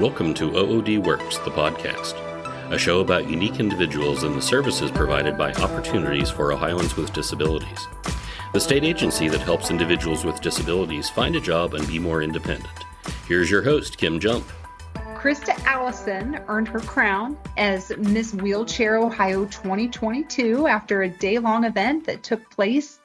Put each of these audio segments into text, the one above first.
Welcome to OOD Works, the podcast, a show about unique individuals and the services provided by Opportunities for Ohioans with Disabilities, the state agency that helps individuals with disabilities find a job and be more independent. Here's your host, Kim Jump. Krista Allison earned her crown as Miss Wheelchair Ohio 2022 after a day-long event that took place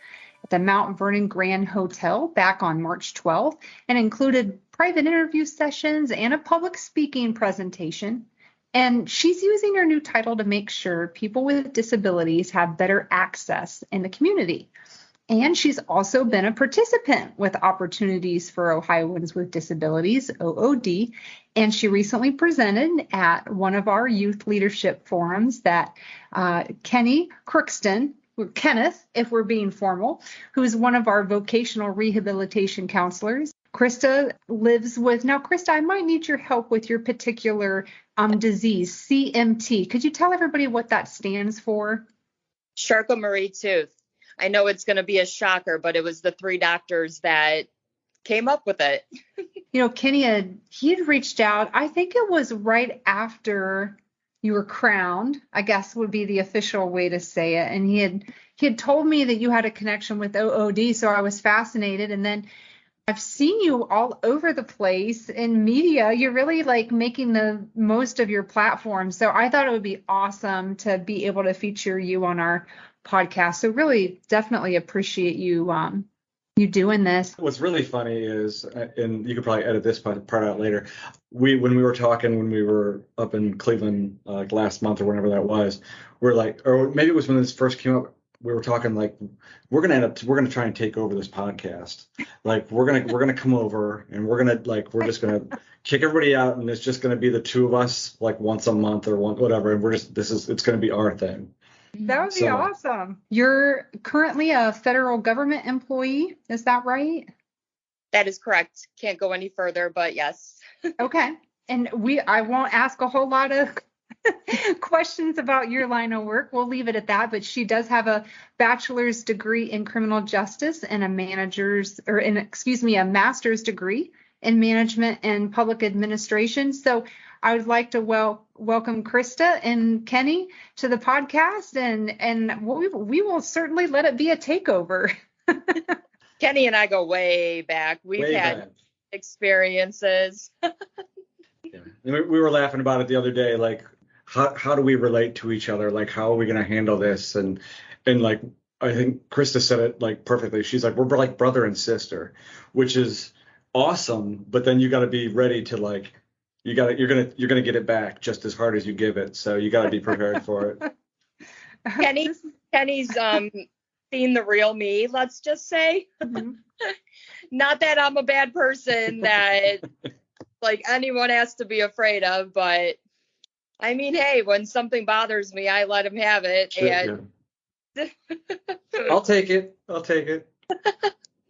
at the Mount Vernon Grand Hotel back on March 12th and included private interview sessions and a public speaking presentation. And she's using her new title to make sure people with disabilities have better access in the community. And she's also been a participant with Opportunities for Ohioans with Disabilities, OOD, and she recently presented at one of our youth leadership forums that Kenny Crookston, or Kenneth, if we're being formal, who's one of our vocational rehabilitation counselors. Krista lives with, now Krista, I might need your help with your particular disease, CMT. Could you tell everybody what that stands for? Charcot-Marie tooth. I know it's going to be a shocker, but it was the three doctors that came up with it. You know, Kenny had reached out, I think it was right after you were crowned, I guess would be the official way to say it. And he had told me that you had a connection with OOD, so I was fascinated. And then I've seen you all over the place in media. You're really like making the most of your platform. So I thought it would be awesome to be able to feature you on our podcast. So really definitely appreciate you you doing this. What's really funny is, and you could probably edit this part out later, when we were up in Cleveland like last month or whenever that was, we're like, or maybe it was when this first came up, we were talking like we're gonna try and take over this podcast. Like we're gonna come over and we're just gonna kick everybody out, and it's just gonna be the two of us like once a month or whatever, and it's gonna be our thing. That would be awesome. You're currently a federal government employee, is that right? That is correct. Can't go any further, but yes. Okay. And I won't ask a whole lot of questions about your line of work. We'll leave it at that. But she does have a bachelor's degree in criminal justice and a master's degree in management and public administration. So I would like to welcome Krista and Kenny to the podcast, and we will certainly let it be a takeover. Kenny and I go way back. We've had experiences. Yeah. We were laughing about it the other day, like how do we relate to each other? Like how are we going to handle this? And like I think Krista said it like perfectly. She's like, we're like brother and sister, which is awesome. But then you got to be ready to like. You're gonna get it back just as hard as you give it. So you got to be prepared for it. Kenny's seen the real me. Let's just say, not that I'm a bad person that like anyone has to be afraid of, but I mean, hey, when something bothers me, I let him have it. Sure, and yeah. I'll take it.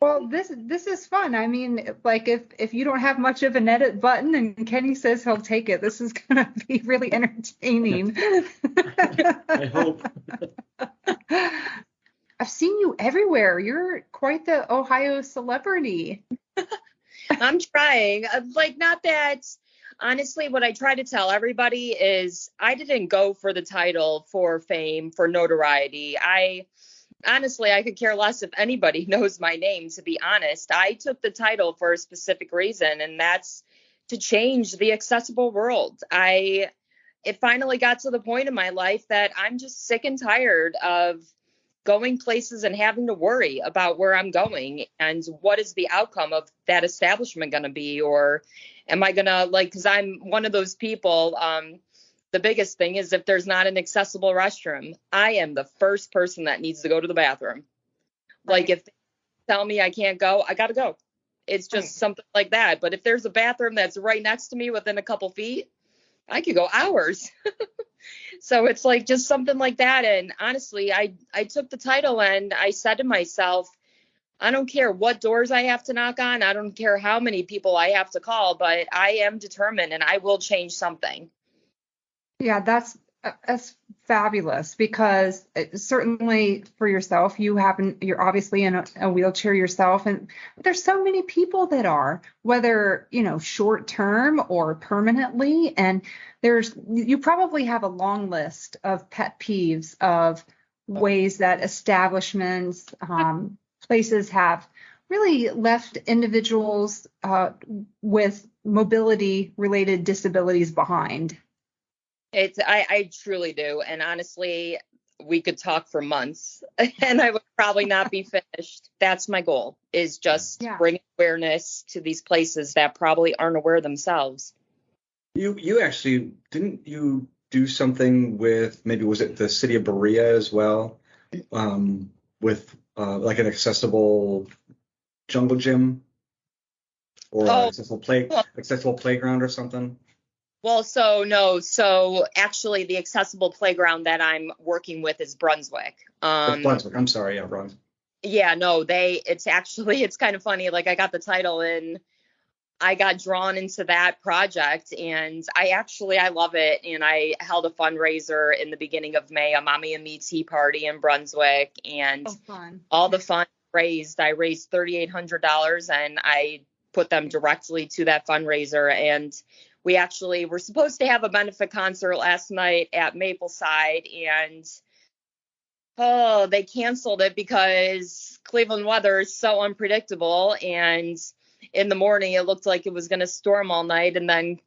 Well, this is fun. I mean, like if you don't have much of an edit button and Kenny says he'll take it, this is going to be really entertaining. I hope. I've seen you everywhere. You're quite the Ohio celebrity. I'm trying. Like, not that. Honestly, what I try to tell everybody is I didn't go for the title for fame, for notoriety. Honestly, I could care less if anybody knows my name, to be honest. I took the title for a specific reason, and that's to change the accessible world. It finally got to the point in my life that I'm just sick and tired of going places and having to worry about where I'm going and what is the outcome of that establishment going to be, or am I going to, like, because I'm one of those people, the biggest thing is if there's not an accessible restroom, I am the first person that needs to go to the bathroom. Right. Like if they tell me I can't go, I got to go. It's just something like that. But if there's a bathroom that's right next to me within a couple feet, I could go hours. So it's like just something like that. And honestly, I took the title and I said to myself, I don't care what doors I have to knock on. I don't care how many people I have to call, but I am determined and I will change something. Yeah, that's fabulous because certainly for yourself, you're obviously in a wheelchair yourself, and there's so many people that are, whether, short term or permanently. And you probably have a long list of pet peeves of ways that establishments, places have really left individuals with mobility related disabilities behind. I truly do. And honestly, we could talk for months and I would probably not be finished. That's my goal, is just bring awareness to these places that probably aren't aware themselves. You actually, didn't you do something with, maybe was it the city of Berea as well, with like an accessible jungle gym or accessible playground or something? Well, so actually the accessible playground that I'm working with is Brunswick. Brunswick. I'm sorry. Yeah, Brunswick. Yeah, no, it's kind of funny. Like, I got the title and I got drawn into that project, and I love it. And I held a fundraiser in the beginning of May, a Mommy and Me tea party in Brunswick, and all the funds I raised $3,800, and I put them directly to that fundraiser. And we actually were supposed to have a benefit concert last night at Mapleside, and they canceled it because Cleveland weather is so unpredictable. And in the morning, it looked like it was going to storm all night. And then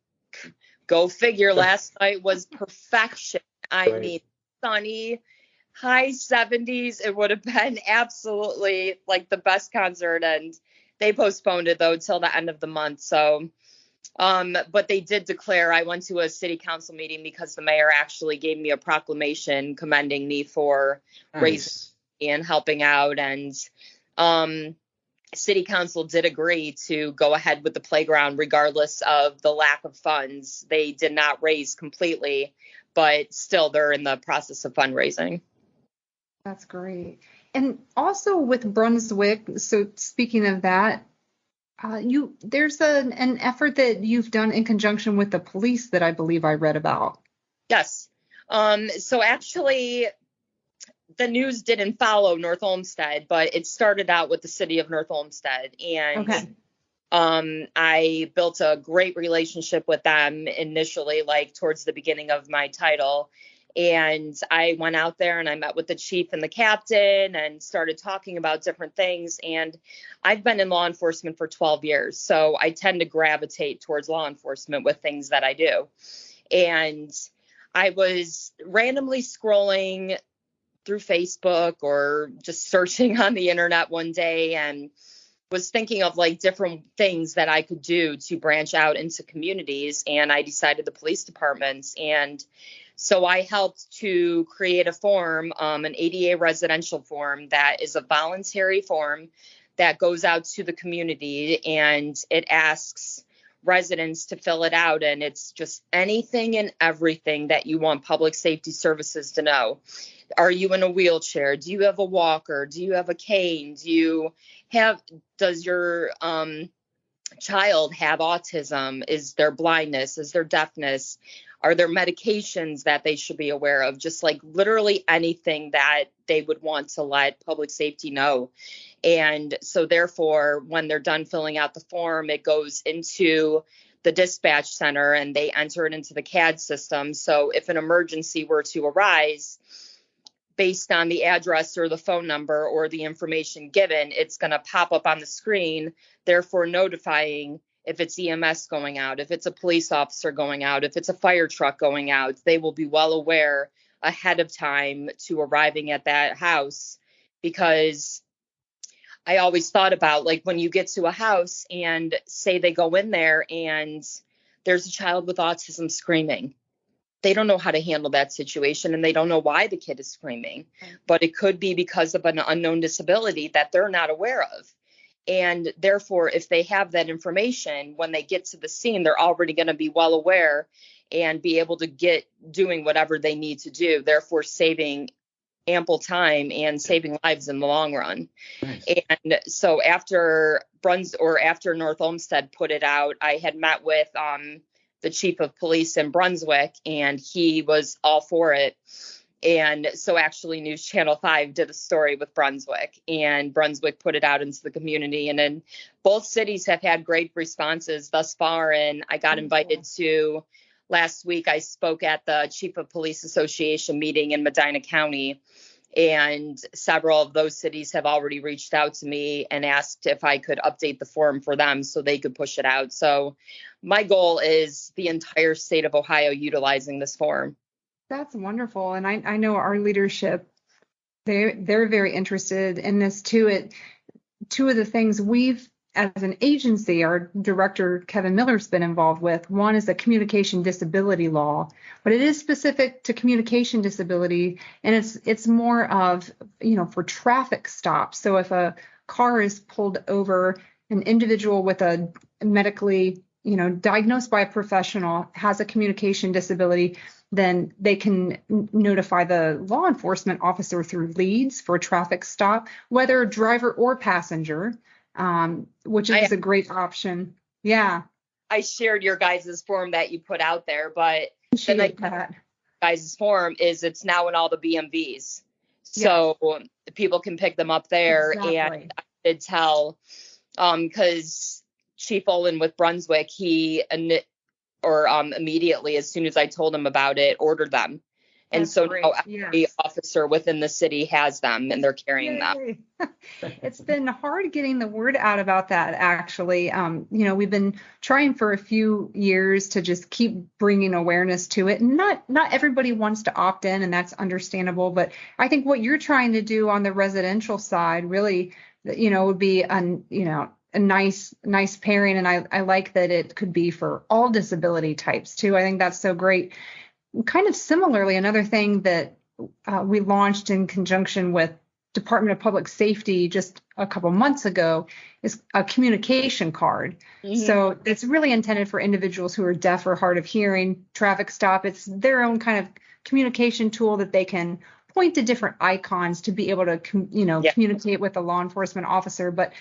go figure, last night was perfection. I mean, sunny, high 70s. It would have been absolutely like the best concert. And they postponed it, though, till the end of the month. So but they did declare, I went to a city council meeting because the mayor actually gave me a proclamation commending me for raising and helping out. And city council did agree to go ahead with the playground regardless of the lack of funds. They did not raise completely, but still they're in the process of fundraising. That's great. And also with Brunswick, so speaking of that, there's an effort that you've done in conjunction with the police that I believe I read about. Yes. So actually, the news didn't follow North Olmsted, but it started out with the city of North Olmsted. And I built a great relationship with them initially, like towards the beginning of my title. And I went out there and I met with the chief and the captain and started talking about different things. And I've been in law enforcement for 12 years. So I tend to gravitate towards law enforcement with things that I do. And I was randomly scrolling through Facebook or just searching on the internet one day and was thinking of like different things that I could do to branch out into communities. And I decided the police departments. And so I helped to create a form, an ADA residential form that is a voluntary form that goes out to the community, and it asks residents to fill it out. And it's just anything and everything that you want public safety services to know. Are you in a wheelchair? Do you have a walker? Do you have a cane? Does your child have autism? Is there blindness? Is there deafness? Are there medications that they should be aware of? Just like literally anything that they would want to let public safety know. And so therefore, when they're done filling out the form, it goes into the dispatch center and they enter it into the CAD system. So if an emergency were to arise, based on the address or the phone number or the information given, it's going to pop up on the screen, therefore notifying if it's EMS going out, if it's a police officer going out, if it's a fire truck going out. They will be well aware ahead of time to arriving at that house, because I always thought about, like, when you get to a house and say they go in there and there's a child with autism screaming. They don't know how to handle that situation, and they don't know why the kid is screaming, but it could be because of an unknown disability that they're not aware of. And therefore, if they have that information, when they get to the scene, they're already going to be well aware and be able to get doing whatever they need to do, therefore saving ample time and saving lives in the long run. Nice. And so after North Olmsted put it out, I had met with the chief of police in Brunswick, and he was all for it. And so actually News Channel 5 did a story with Brunswick, and Brunswick put it out into the community. And then both cities have had great responses thus far. And I got invited to, last week, I spoke at the Chief of Police Association meeting in Medina County. And several of those cities have already reached out to me and asked if I could update the form for them so they could push it out. So my goal is the entire state of Ohio utilizing this form. That's wonderful. And I know our leadership, they're very interested in this too. Two of the things we've, as an agency, our director, Kevin Miller's been involved with. One is the communication disability law, but it is specific to communication disability. And it's more of, for traffic stops. So if a car is pulled over, an individual with a medically, diagnosed by a professional has a communication disability, then they can notify the law enforcement officer through leads for a traffic stop, whether driver or passenger, which is a great option. Yeah. I shared your guys' form that you put out there, but the guys' form is it's now in all the BMVs. So people can pick them up there. Exactly. And I did tell, because Chief Olin with Brunswick, he immediately, as soon as I told him about it, ordered them. And so now every officer within the city has them, and they're carrying them. It's been hard getting the word out about that, actually. We've been trying for a few years to just keep bringing awareness to it. And not everybody wants to opt in, and that's understandable. But I think what you're trying to do on the residential side really, would be a nice pairing. And I like that it could be for all disability types too. I think that's so great. Kind of similarly, another thing that we launched in conjunction with Department of Public Safety just a couple months ago is a communication card. Mm-hmm. So it's really intended for individuals who are deaf or hard of hearing. Traffic stop, it's their own kind of communication tool that they can point to different icons to be able to communicate with a law enforcement officer. But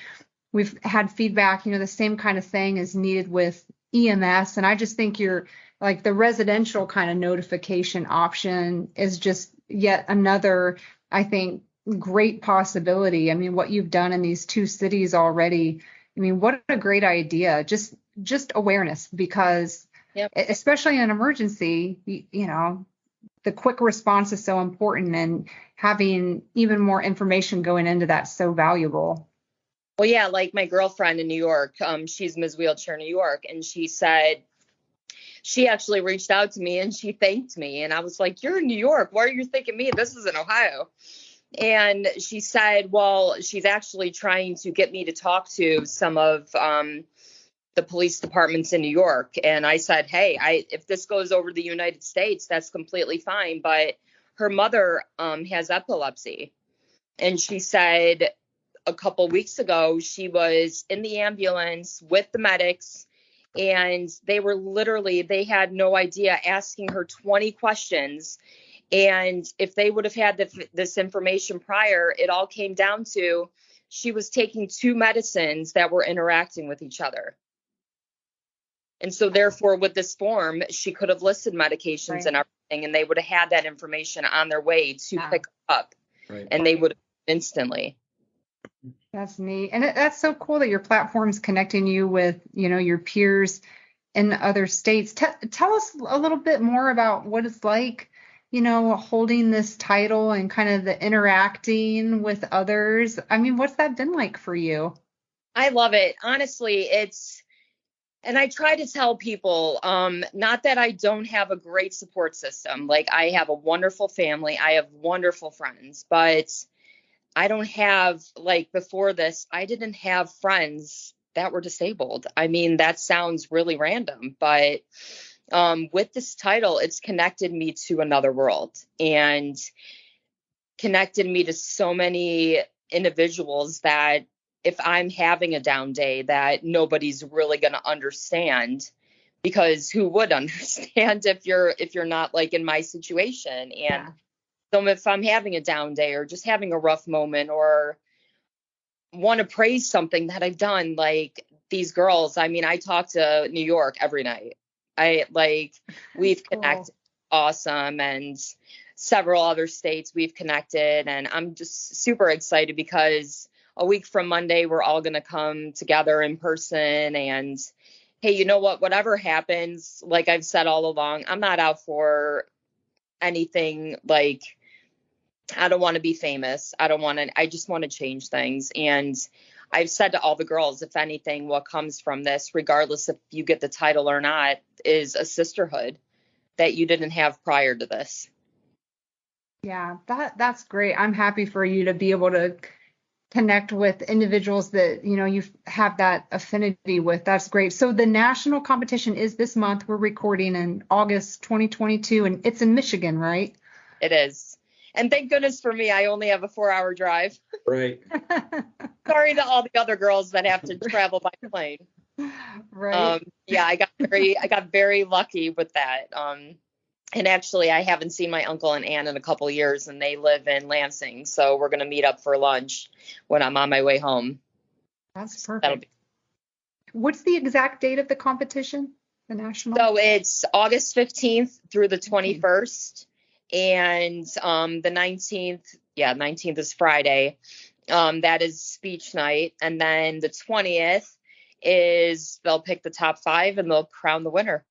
we've had feedback, the same kind of thing is needed with EMS. And I just think like the residential kind of notification option is just yet another, I think, great possibility. I mean, what you've done in these two cities already, what a great idea. Just awareness, because especially in an emergency, the quick response is so important, and having even more information going into that's so valuable. Well, yeah, like my girlfriend in New York, she's Ms. Wheelchair New York, and she said she actually reached out to me and she thanked me. And I was like, you're in New York. Why are you thanking me? This is in Ohio. And she said, well, she's actually trying to get me to talk to some of the police departments in New York. And I said, hey, if this goes over the United States, that's completely fine. But her mother has epilepsy. And she said a couple weeks ago, she was in the ambulance with the medics, and they had no idea, asking her 20 questions. And if they would have had this information prior, it all came down to she was taking two medicines that were interacting with each other. And so therefore, with this form, she could have listed medications and everything, and they would have had that information on their way to pick up, and they would have instantly. That's neat. And that's so cool that your platform's connecting you with, your peers in other states. Tell us a little bit more about what it's like, holding this title and kind of the interacting with others. What's that been like for you? I love it. Honestly, and I try to tell people, not that I don't have a great support system. Like, I have a wonderful family. I have wonderful friends, but I don't have, like, before this, I didn't have friends that were disabled. That sounds really random, but with this title, it's connected me to another world and connected me to so many individuals that if I'm having a down day, that nobody's really going to understand, because who would understand if you're not like in my situation? And so if I'm having a down day or just having a rough moment or want to praise something that I've done, like these girls, I talk to New York every night. We've connected. Awesome. And several other states we've connected, and I'm just super excited because a week from Monday, we're all going to come together in person. And hey, you know what? Whatever happens, like I've said all along, I'm not out for anything like, I don't want to be famous. I just want to change things. And I've said to all the girls, if anything, what comes from this, regardless if you get the title or not, is a sisterhood that you didn't have prior to this. Yeah, that's great. I'm happy for you to be able to connect with individuals that, you have that affinity with. That's great. So the national competition is this month. We're recording in August 2022, and it's in Michigan, right? It is. And thank goodness for me, I only have a 4-hour drive. Right. Sorry to all the other girls that have to travel by plane. Right. Yeah, I got very lucky with that. And actually, I haven't seen my uncle and aunt in a couple of years, and they live in Lansing. So we're going to meet up for lunch when I'm on my way home. That's perfect. What's the exact date of the competition, the national? So it's August 15th through the 21st. And the 19th is Friday. That is speech night. And then the 20th is they'll pick the top 5 and they'll crown the winner.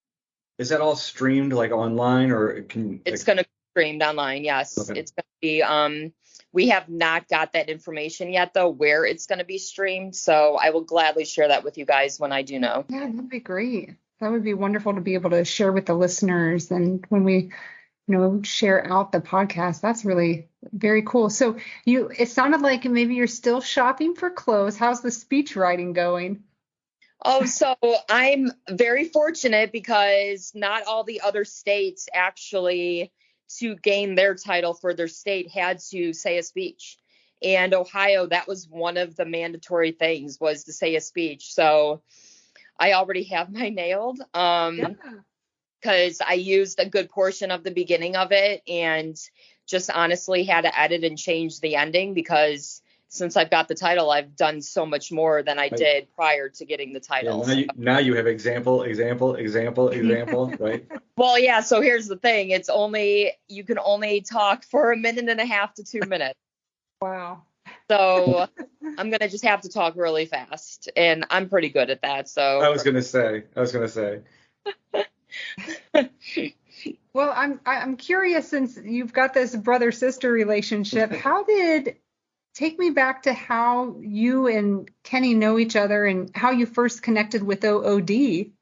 Is that all streamed like online, or It's going to be streamed online. Yes. Okay. It's going to be, we have not got that information yet though, where it's going to be streamed. So I will gladly share that with you guys when I do know. Yeah, that'd be great. That would be wonderful to be able to share with the listeners. And when we, share out the podcast, that's really very cool. So it sounded like maybe you're still shopping for clothes. How's the speech writing going? Oh, so I'm very fortunate because not all the other states actually, to gain their title for their state, had to say a speech. And Ohio, that was one of the mandatory things, was to say a speech. So I already have mine nailed. Because I used a good portion of the beginning of it and just honestly had to edit and change the ending, because since I've got the title, I've done so much more than I did prior to getting the title. Yeah, now you have example, right? Well, yeah. So here's the thing. You can only talk for 1.5 minutes to 2 minutes. Wow. So I'm going to just have to talk really fast, and I'm pretty good at that. So I was going to say. Well, I'm curious, since you've got this brother-sister relationship, take me back to how you and Kenny know each other and how you first connected with OOD.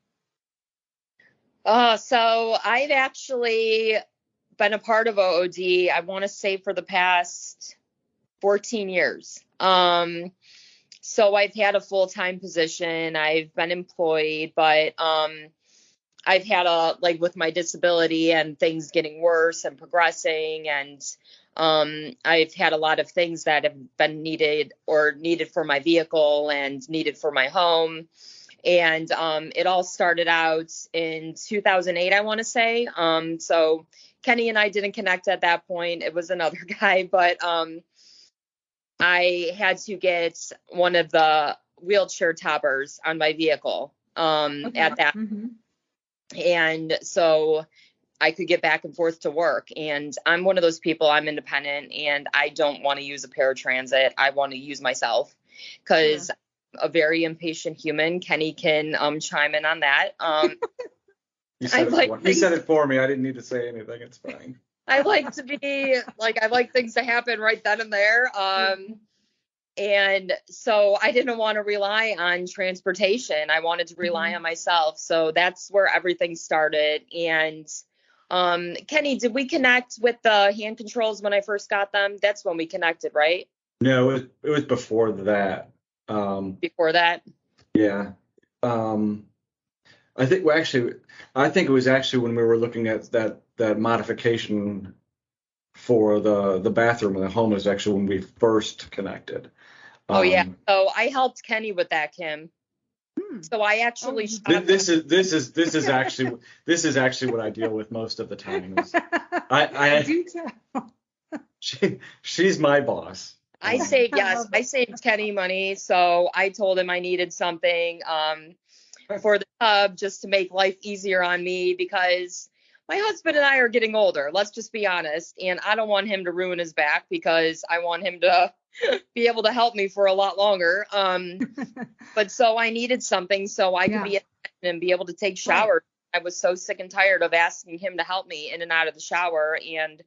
So I've actually been a part of OOD, I want to say, for the past 14 years. So I've had a full-time position. I've been employed, but I've had with my disability and things getting worse and progressing, and I've had a lot of things that have been needed for my vehicle and needed for my home. And it all started out in 2008, I want to say. So Kenny and I didn't connect at that point. It was another guy, but I had to get one of the wheelchair toppers on my vehicle at that. Mm-hmm. And so I could get back and forth to work. And I'm one of those people, I'm independent, and I don't want to use a paratransit. I want to use myself, because a very impatient human. Kenny can chime in on that. You said it for me. I didn't need to say anything. It's fine. I like to be I like things to happen right then and there. And so I didn't want to rely on transportation. I wanted to rely on myself. So that's where everything started. And Kenny, did we connect with the hand controls when I first got them? That's when we connected, right? No, it was before that. Before that? Yeah. I think it was actually when we were looking at that modification for the bathroom in the home, was actually when we first connected. Oh yeah. So I helped Kenny with that, Kim. So I actually this is actually what I deal with most of the time. She's my boss. I saved Kenny money, so I told him I needed something for the tub just to make life easier on me, because my husband and I are getting older. Let's just be honest. And I don't want him to ruin his back because I want him to be able to help me for a lot longer. But so I needed something so I could be and be able to take showers. Right. I was so sick and tired of asking him to help me in and out of the shower. And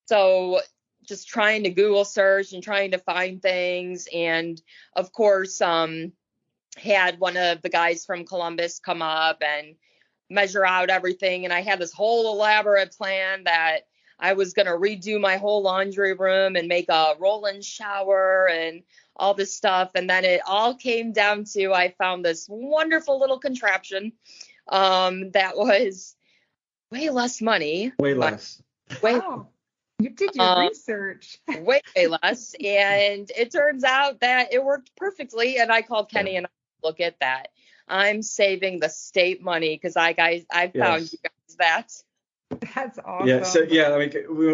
so just trying to Google search and trying to find things. And of course, had one of the guys from Columbus come up and measure out everything. And I had this whole elaborate plan that I was going to redo my whole laundry room and make a roll-in shower and all this stuff. And then it all came down to, I found this wonderful little contraption that was way less money. Way less. Wow. You did your research. Way less. And it turns out that it worked perfectly. And I called Kenny and I look at that. I'm saving the state money because I found you guys that. That's awesome. Yeah. So I mean,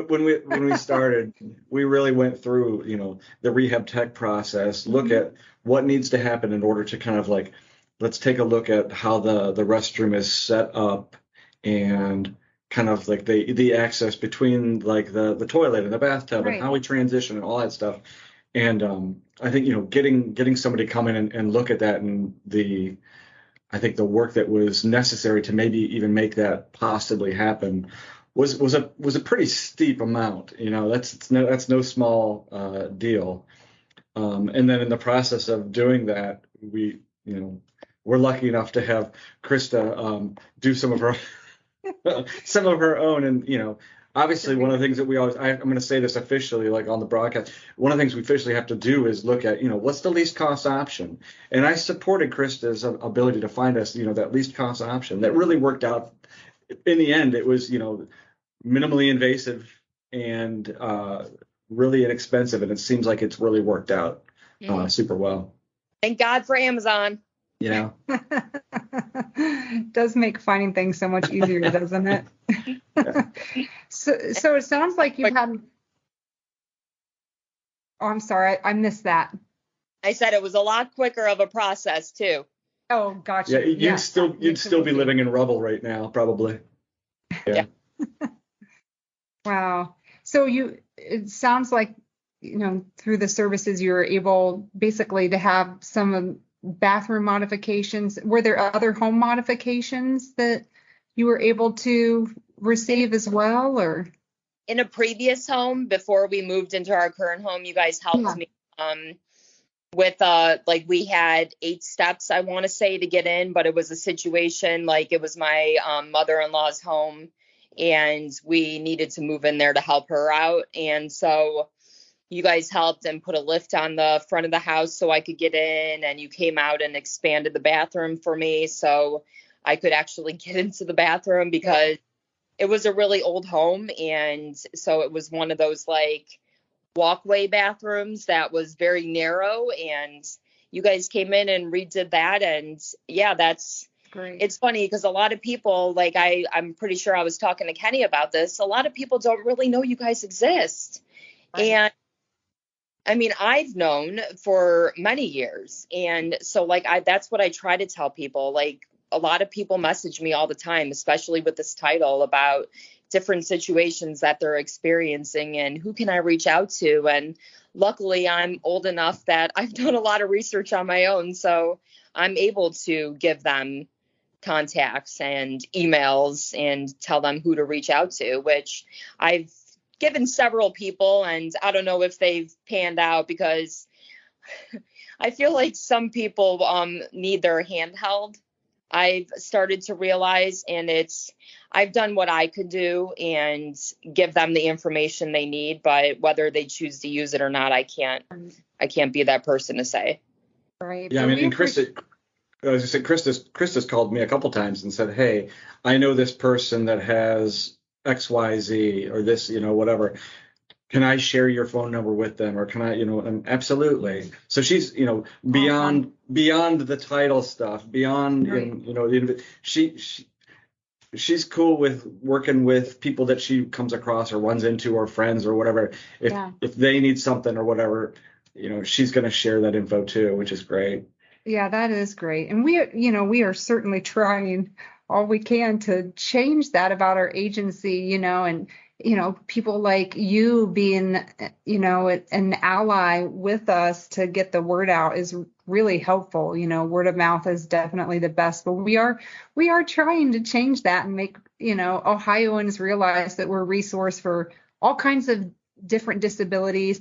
when we started, we really went through, the rehab tech process, look at what needs to happen in order to kind of like, let's take a look at how the restroom is set up and kind of like the access between like the toilet and the bathtub and how we transition and all that stuff. And I think, getting somebody to come in and look at that and I think the work that was necessary to maybe even make that possibly happen was a pretty steep amount. That's no small deal. And then in the process of doing that, we're lucky enough to have Krista do some of her own. And obviously, one of the things that I'm going to say this officially, like on the broadcast, one of the things we officially have to do is look at, what's the least cost option? And I supported Krista's ability to find us, that least cost option that really worked out. In the end, it was, minimally invasive and really inexpensive. And it seems like it's really worked out super well. Thank God for Amazon. Yeah. Does make finding things so much easier, doesn't it? So it sounds like you had. Oh, I'm sorry, I missed that. I said it was a lot quicker of a process too. Oh, gotcha. Yeah, you'd still be living in rubble right now, probably. Yeah. Wow. So it sounds like through the services you were able basically to have some bathroom modifications. Were there other home modifications that you were able to receive as well, or? In a previous home before we moved into our current home, you guys helped me with we had 8 steps, I want to say, to get in, but it was a situation like it was my mother-in-law's home and we needed to move in there to help her out. And so you guys helped and put a lift on the front of the house so I could get in, and you came out and expanded the bathroom for me so I could actually get into the bathroom because it was a really old home. And so it was one of those like walkway bathrooms that was very narrow, and you guys came in and redid that. And that's great. It's funny because a lot of people, like I'm pretty sure I was talking to Kenny about this, a lot of people don't really know you guys exist. Right. And I mean, I've known for many years. And so that's what I try to tell people. Like, a lot of people message me all the time, especially with this title, about different situations that they're experiencing and who can I reach out to. And luckily I'm old enough that I've done a lot of research on my own. So I'm able to give them contacts and emails and tell them who to reach out to, which I've given several people, and I don't know if they've panned out because I feel like some people need their hand held. I've started to realize, and I've done what I could do and give them the information they need, but whether they choose to use it or not, I can't be that person to say. Right. Yeah, I mean, and Krista's called me a couple times and said, hey, I know this person that has XYZ or this, whatever. Can I share your phone number with them, or can I, and absolutely. So she's, beyond the title stuff, beyond, right. She's cool with working with people that she comes across or runs into or friends or whatever. If they need something or whatever, she's going to share that info too, which is great. Yeah, that is great. And we are certainly trying all we can to change that about our agency, and people like you being, an ally with us to get the word out is really helpful. Word of mouth is definitely the best, but we are trying to change that and make, Ohioans realize that we're a resource for all kinds of different disabilities,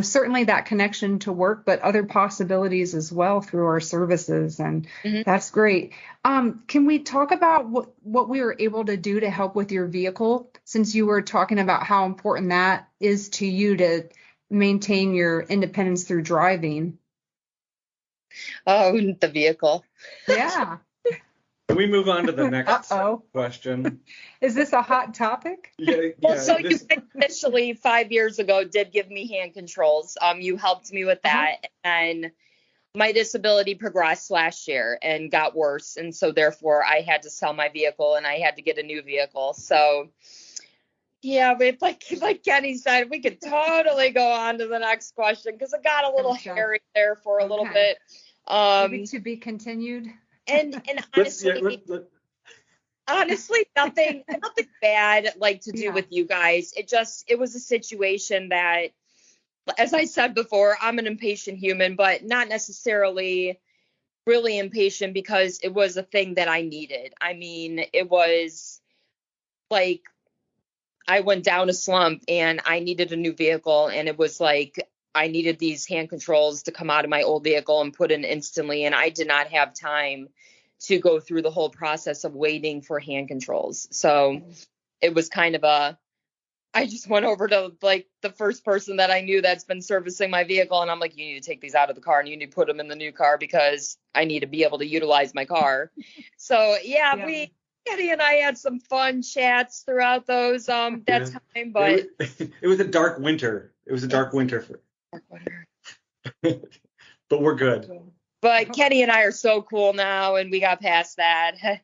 certainly that connection to work, but other possibilities as well through our services. And that's great. Can we talk about what we were able to do to help with your vehicle, since you were talking about how important that is to you to maintain your independence through driving? Oh, the vehicle. Yeah. Can we move on to the next question? Is this a hot topic? Well, so you initially 5 years ago did give me hand controls. You helped me with that, and my disability progressed last year and got worse, and so therefore I had to sell my vehicle and I had to get a new vehicle. So yeah, but like Kenny said, we could totally go on to the next question because it got a little hairy there for a little bit. Maybe to be continued. And honestly, nothing bad to do with you guys. It was a situation that, as I said before, I'm an impatient human, but not necessarily really impatient because it was a thing that I needed. I mean, it was like I went down a slump and I needed a new vehicle, and it was like I needed these hand controls to come out of my old vehicle and put in instantly, and I did not have time to go through the whole process of waiting for hand controls. So it was kind of I just went over to the first person that I knew that's been servicing my vehicle, and I'm like, you need to take these out of the car and you need to put them in the new car because I need to be able to utilize my car. So Kenny and I had some fun chats throughout that time, but it was a dark winter. It was a dark winter. But we're good. But Kenny and I are so cool now, and we got past that.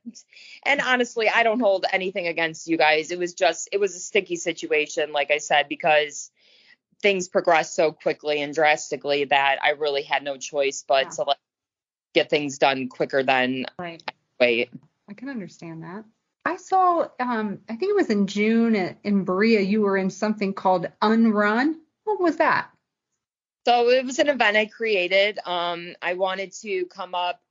And honestly, I don't hold anything against you guys. It was a sticky situation, like I said, because things progressed so quickly and drastically that I really had no choice but to get things done quicker than wait. I can understand that. I saw, I think it was in June in Berea, you were in something called Unrun. What was that? So it was an event I created. I wanted to come up.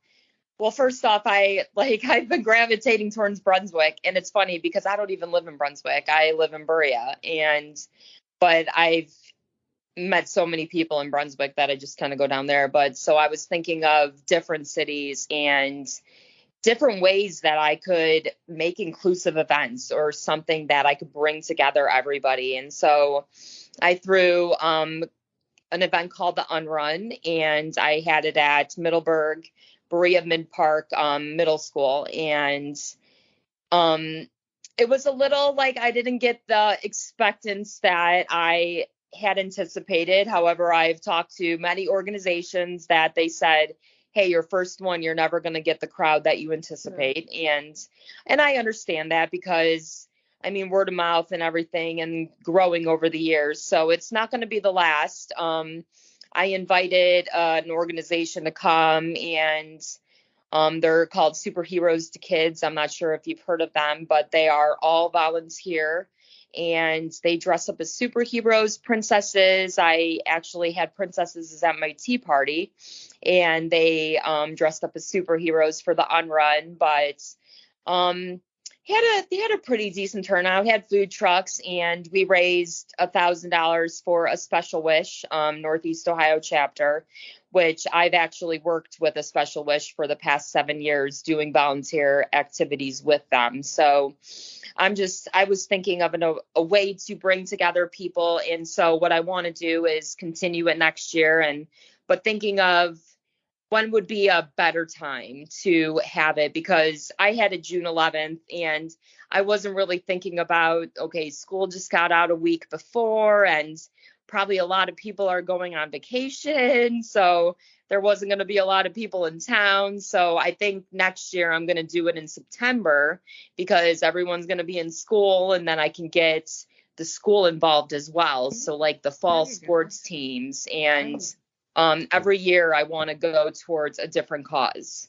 Well, first off, I've been gravitating towards Brunswick, and it's funny because I don't even live in Brunswick. I live in Berea, but I've met so many people in Brunswick that I just kind of go down there. But so I was thinking of different cities and different ways that I could make inclusive events or something that I could bring together everybody. And so I threw an event called the Unrun, and I had it at Middleburg, Berea Mid Park Middle School. And it was a little I didn't get the expectance that I had anticipated. However, I've talked to many organizations that they said, hey, your first one, you're never going to get the crowd that you anticipate. And I understand that because, I mean, word of mouth and everything and growing over the years. So it's not going to be the last. I invited an organization to come, and they're called Superheroes to Kids. I'm not sure if you've heard of them, but they are all volunteer. And they dress up as superheroes, princesses. I actually had princesses at my tea party, and they dressed up as superheroes for the Unrun. But they had a pretty decent turnout. Had food trucks, and we raised $1,000 for a Special Wish Northeast Ohio chapter, which I've actually worked with a Special Wish for the past 7 years doing volunteer activities with them. So I was thinking of a way to bring together people. And so what I want to do is continue it next year, but thinking of when would be a better time to have it, because I had it June 11th and I wasn't really thinking about, okay, school just got out a week before and probably a lot of people are going on vacation. So there wasn't going to be a lot of people in town. So I think next year I'm going to do it in September because everyone's going to be in school, and then I can get the school involved as well. So the fall sports teams, and every year I want to go towards a different cause.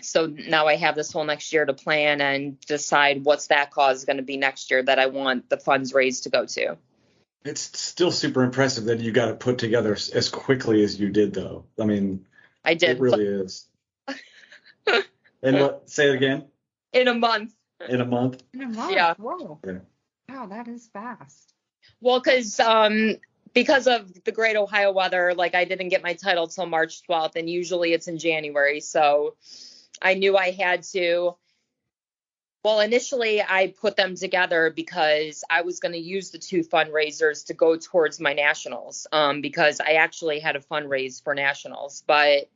So now I have this whole next year to plan and decide what's that cause going to be next year that I want the funds raised to go to. It's still super impressive that you got it put together as quickly as you did, though. I mean, I did. It really is. And what? Say it again. In a month. In a month? In a month. Yeah. Whoa. Yeah. Wow, that is fast. Well, because of the great Ohio weather, like I didn't get my title till March 12th, and usually it's in January. So I knew I had to. Well, initially I put them together because I was going to use the 2 fundraisers to go towards my nationals, because I actually had a fundraise for nationals, but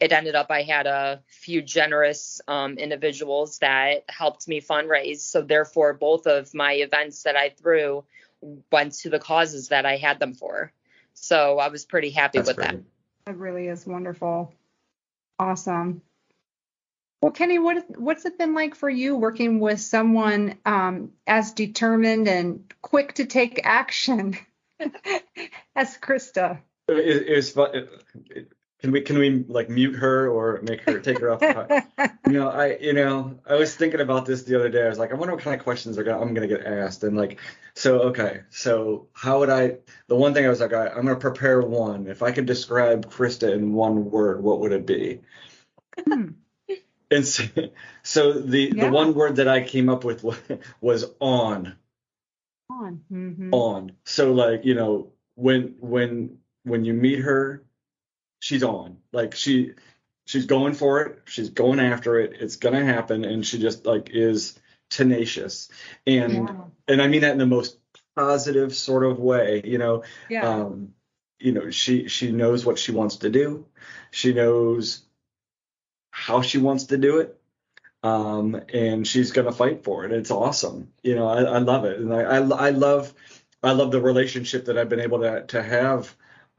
it ended up I had a few generous individuals that helped me fundraise. So therefore, both of my events that I threw went to the causes that I had them for. So I was pretty happy with that. That really is wonderful. Awesome. Well, Kenny, what's it been like for you working with someone as determined and quick to take action as Krista? It was fun. Can we like mute her or make her take her off? I was thinking about this the other day. I was like, I wonder what kind of questions I'm gonna get asked. And like, so how would the one thing I was like, I'm gonna prepare one. If I could describe Krista in one word, what would it be? And so the one word that I came up with was on. On. Mm-hmm. On. So like, when you meet her, she's on. Like she's going for it. She's going after it. It's gonna happen, and she just like is tenacious. And I mean that in the most positive sort of way. She knows what she wants to do. She knows how she wants to do it, and she's gonna fight for it. It's awesome. I love it, and I love the relationship that I've been able to have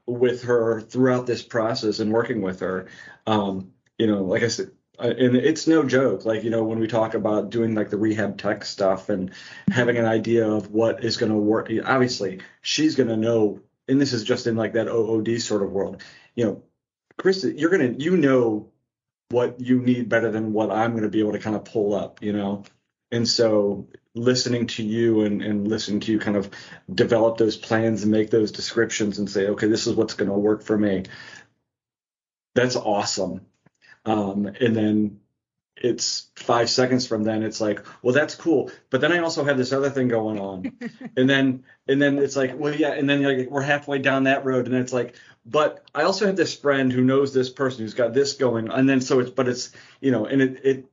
with her throughout this process and working with her. Like I said, and it's no joke. Like when we talk about doing like the rehab tech stuff and having an idea of what is going to work, obviously she's going to know. And this is just in like that OOD sort of world. Krista, you know what you need better than what I'm going to be able to kind of pull up, And so listening to you and listening to you kind of develop those plans and make those descriptions and say, okay, this is what's going to work for me. That's awesome. And then it's 5 seconds from then it's like, well, that's cool. But then I also have this other thing going on. and then it's like, well, yeah. And then like, we're halfway down that road. And then it's like, but I also have this friend who knows this person who's got this going. And then so it's, and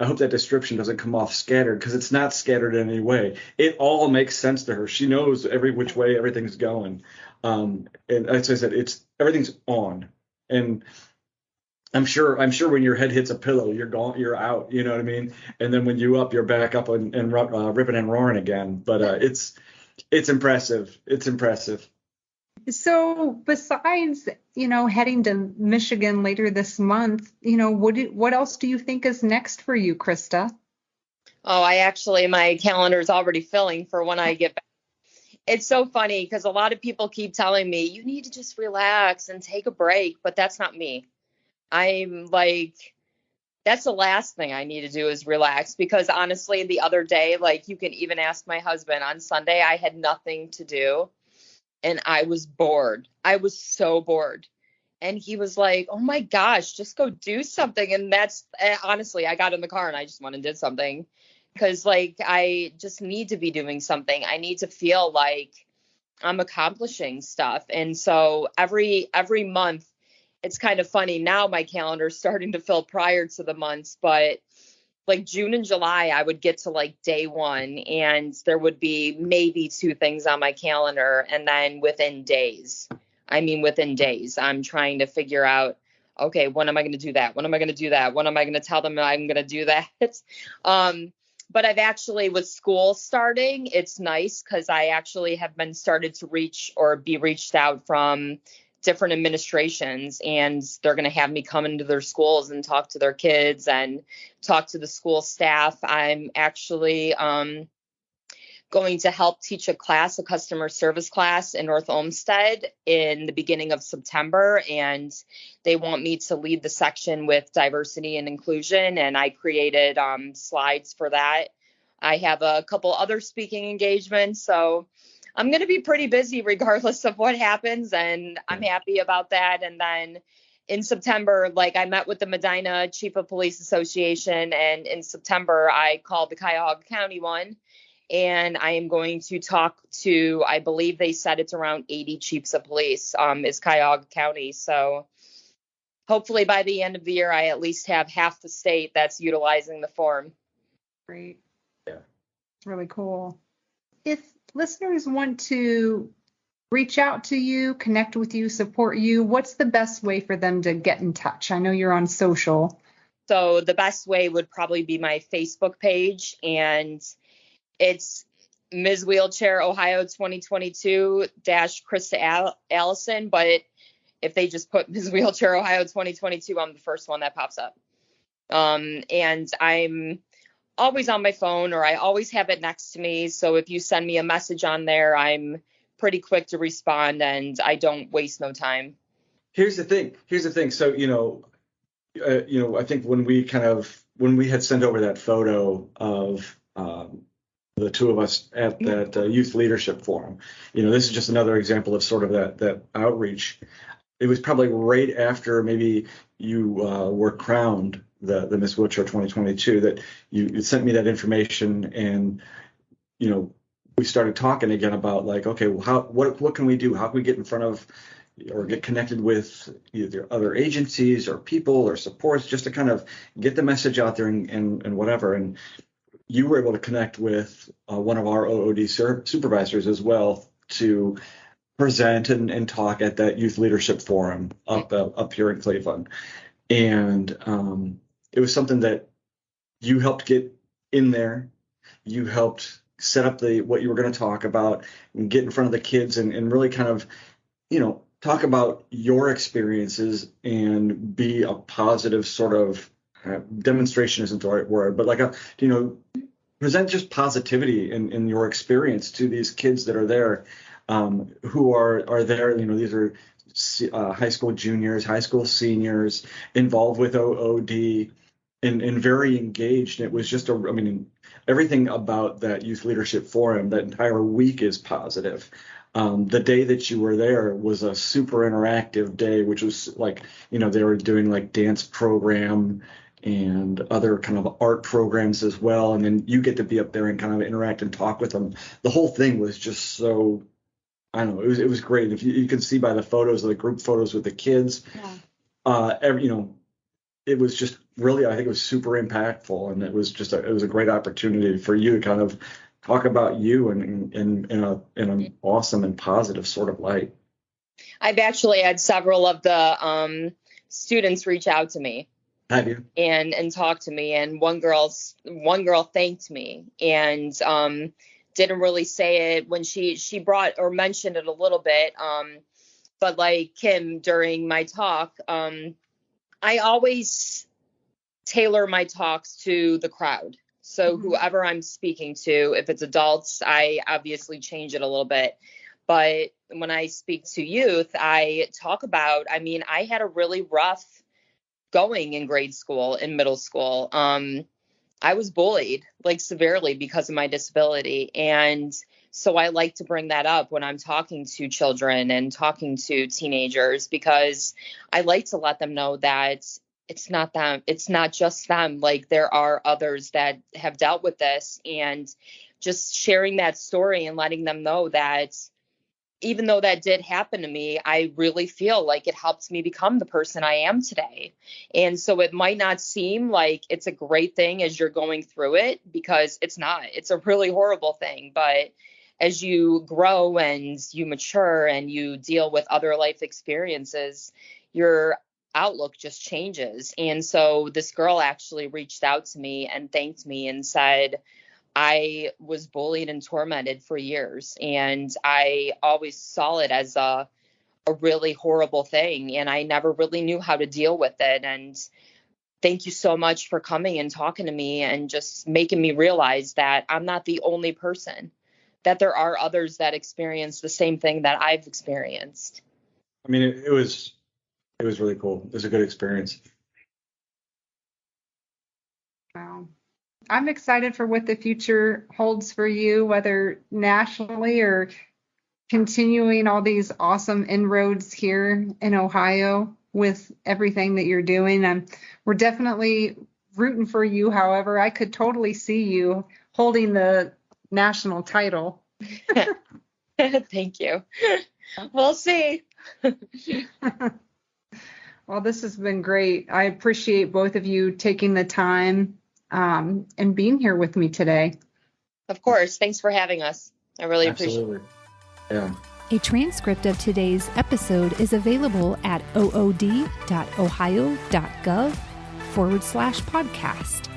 I hope that description doesn't come off scattered, because it's not scattered in any way. It all makes sense to her. She knows every which way everything's going. And as I said, everything's on. And I'm sure when your head hits a pillow, you're gone, you're out. You know what I mean? And then when you're back up and ripping and roaring again. But it's impressive. It's impressive. So besides, heading to Michigan later this month, what else do you think is next for you, Krista? Oh, my calendar's already filling for when I get back. It's so funny because a lot of people keep telling me you need to just relax and take a break, but that's not me. I'm like, that's the last thing I need to do is relax, because honestly, the other day, like you can even ask my husband, on Sunday, I had nothing to do. And I was bored. I was so bored. And he was like, oh my gosh, just go do something. And that's honestly, I got in the car and I just went and did something, because like, I just need to be doing something. I need to feel like I'm accomplishing stuff. And so every month, it's kind of funny. Now my calendar is starting to fill prior to the months, but like June and July, I would get to like day one and there would be maybe 2 things on my calendar. And then within days, I'm trying to figure out, okay, when am I going to do that? When am I going to do that? When am I going to tell them I'm going to do that? But I've actually, with school starting, it's nice because I actually have been started to be reached out from different administrations, and they're going to have me come into their schools and talk to their kids and talk to the school staff. I'm actually going to help teach a customer service class in North Olmsted in the beginning of September. And they want me to lead the section with diversity and inclusion. And I created slides for that. I have a couple other speaking engagements. So I'm going to be pretty busy regardless of what happens. And I'm happy about that. And then in September, like I met with the Medina Chief of Police Association. And in September, I called the Cuyahoga County one. And I am going to talk to, I believe they said it's around 80 chiefs of police is Cuyahoga County. So hopefully by the end of the year, I at least have half the state that's utilizing the form. Great. Yeah. Really cool. If listeners want to reach out to you, connect with you, support you, what's the best way for them to get in touch? I know you're on social. So the best way would probably be my Facebook page, and it's Ms. Wheelchair Ohio 2022 Krista Allison. But if they just put Ms. Wheelchair Ohio 2022, I'm the first one that pops up. And I'm always on my phone, or I always have it next to me. So if you send me a message on there, I'm pretty quick to respond, and I don't waste no time. Here's the thing. So, I think when we had sent over that photo of the two of us at that youth leadership forum, this is just another example of sort of that outreach. It was probably right after maybe you were crowned the Miss Wheelchair 2022 that you sent me that information, and we started talking again about like, okay, well, what can we do? How can we get in front of or get connected with either other agencies or people or supports, just to kind of get the message out there and whatever. And you were able to connect with one of our OOD supervisors as well to present and talk at that youth leadership forum up here in Cleveland. And it was something that you helped get in there. You helped set up what you were going to talk about and get in front of the kids and really kind of, talk about your experiences and be a positive sort of demonstration isn't the right word, but like present just positivity in your experience to these kids that are there, who are there. These are high school juniors, high school seniors involved with OOD and very engaged. And it was just everything about that youth leadership forum, that entire week is positive. The day that you were there was a super interactive day, which was like, they were doing like dance program and other kind of art programs as well. And then you get to be up there and kind of interact and talk with them. The whole thing was just so, I don't know, it was great. If you can see by the photos, the group photos with the kids, it was just really, I think it was super impactful. And it was just it was a great opportunity for you to kind of talk about you in an awesome and positive sort of light. I've actually had several of the students reach out to me. Have you? And talk to me. And one girl thanked me and didn't really say it when she brought or mentioned it a little bit. But like Kim, during my talk, I always tailor my talks to the crowd. So whoever I'm speaking to, if it's adults, I obviously change it a little bit. But when I speak to youth, I talk about, I had a really rough going in grade school, in middle school. I was bullied like severely because of my disability. And so I like to bring that up when I'm talking to children and talking to teenagers, because I like to let them know that it's not them. It's not just them. Like there are others that have dealt with this, and just sharing that story and letting them know that even though that did happen to me, I really feel like it helped me become the person I am today. And so it might not seem like it's a great thing as you're going through it, because it's not. It's a really horrible thing. But as you grow and you mature and you deal with other life experiences, your outlook just changes. And so this girl actually reached out to me and thanked me and said, I was bullied and tormented for years, and I always saw it as a really horrible thing, and I never really knew how to deal with it. And thank you so much for coming and talking to me and just making me realize that I'm not the only person that there are others that experience the same thing that I've experienced. I mean, it was really cool. It was a good experience. Wow. I'm excited for what the future holds for you, whether nationally or continuing all these awesome inroads here in Ohio with everything that you're doing. We're definitely rooting for you. However, I could totally see you holding the national title. Thank you. We'll see. Well, this has been great. I appreciate both of you taking the time and being here with me today. Of course. Thanks for having us. I really appreciate it. Yeah. A transcript of today's episode is available at ood.ohio.gov/podcast.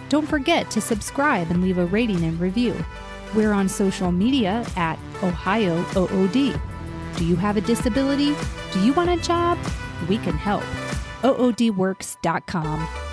Don't forget to subscribe and leave a rating and review. We're on social media at Ohio OOD. Do you have a disability? Do you want a job? We can help. oodworks.com.